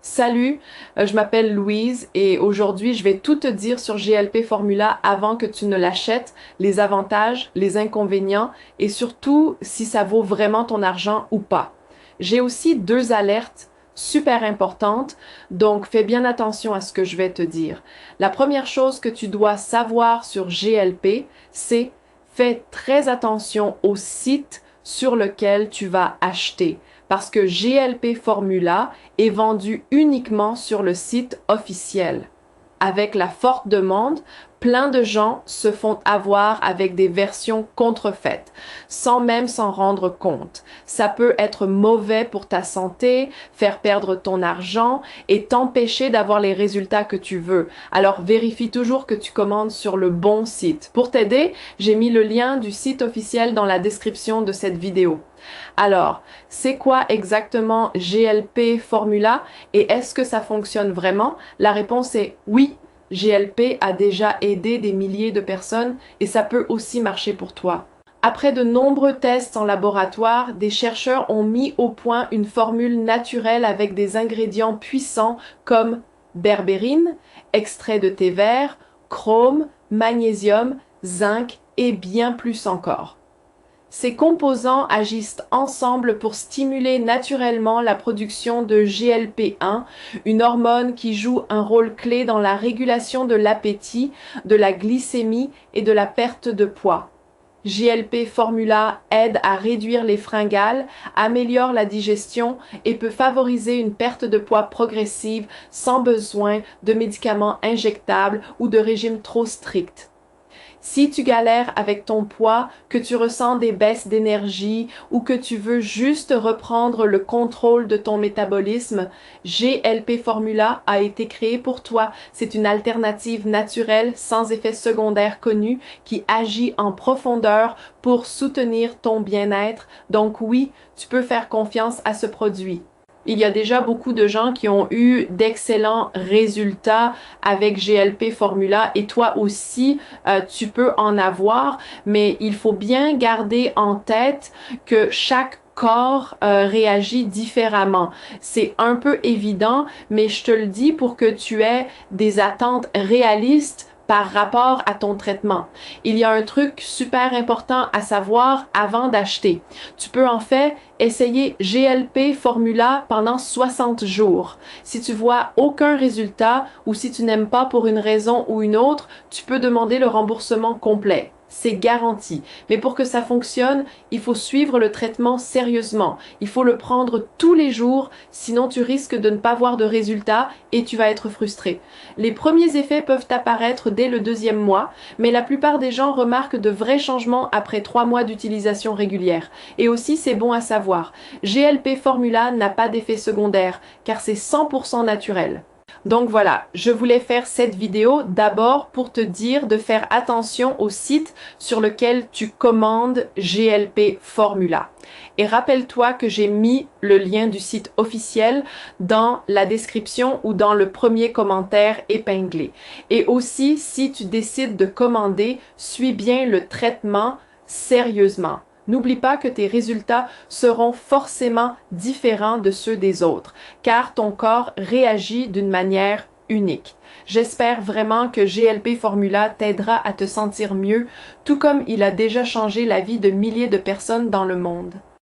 Salut, je m'appelle Louise et aujourd'hui je vais tout te dire sur GLP Formula avant que tu ne l'achètes, les avantages, les inconvénients et surtout si ça vaut vraiment ton argent ou pas. J'ai aussi deux alertes super importantes, donc fais bien attention à ce que je vais te dire. La première chose que tu dois savoir sur GLP, c'est fais très attention au site sur lequel tu vas acheter parce que GLP Formula est vendu uniquement sur le site officiel. Avec la forte demande, plein de gens se font avoir avec des versions contrefaites, sans même s'en rendre compte. Ça peut être mauvais pour ta santé, faire perdre ton argent et t'empêcher d'avoir les résultats que tu veux. Alors vérifie toujours que tu commandes sur le bon site. Pour t'aider, j'ai mis le lien du site officiel dans la description de cette vidéo. Alors, c'est quoi exactement GLP Formula et est-ce que ça fonctionne vraiment? La réponse est oui. GLP a déjà aidé des milliers de personnes et ça peut aussi marcher pour toi. Après de nombreux tests en laboratoire, des chercheurs ont mis au point une formule naturelle avec des ingrédients puissants comme berbérine, extrait de thé vert, chrome, magnésium, zinc et bien plus encore. Ces composants agissent ensemble pour stimuler naturellement la production de GLP-1, une hormone qui joue un rôle clé dans la régulation de l'appétit, de la glycémie et de la perte de poids. GLP Formula aide à réduire les fringales, améliore la digestion et peut favoriser une perte de poids progressive sans besoin de médicaments injectables ou de régime trop strict. Si tu galères avec ton poids, que tu ressens des baisses d'énergie ou que tu veux juste reprendre le contrôle de ton métabolisme, GLP Formula a été créé pour toi. C'est une alternative naturelle sans effet secondaire connu qui agit en profondeur pour soutenir ton bien-être. Donc oui, tu peux faire confiance à ce produit. Il y a déjà beaucoup de gens qui ont eu d'excellents résultats avec GLP Formula et toi aussi, tu peux en avoir, mais il faut bien garder en tête que chaque corps réagit différemment. C'est un peu évident, mais je te le dis pour que tu aies des attentes réalistes par rapport à ton traitement. Il y a un truc super important à savoir avant d'acheter. Tu peux en fait essayer GLP Formula pendant 60 jours. Si tu vois aucun résultat ou si tu n'aimes pas pour une raison ou une autre, tu peux demander le remboursement complet. C'est garanti. Mais pour que ça fonctionne, il faut suivre le traitement sérieusement. Il faut le prendre tous les jours, sinon tu risques de ne pas voir de résultats et tu vas être frustré. Les premiers effets peuvent apparaître dès le deuxième mois, mais la plupart des gens remarquent de vrais changements après 3 mois d'utilisation régulière. Et aussi, c'est bon à savoir, GLP Formula n'a pas d'effet secondaire, car c'est 100% naturel. Donc voilà, je voulais faire cette vidéo d'abord pour te dire de faire attention au site sur lequel tu commandes GLP Formula. Et rappelle-toi que j'ai mis le lien du site officiel dans la description ou dans le premier commentaire épinglé. Et aussi, si tu décides de commander, suis bien le traitement sérieusement. N'oublie pas que tes résultats seront forcément différents de ceux des autres, car ton corps réagit d'une manière unique. J'espère vraiment que GLP Formula t'aidera à te sentir mieux, tout comme il a déjà changé la vie de milliers de personnes dans le monde.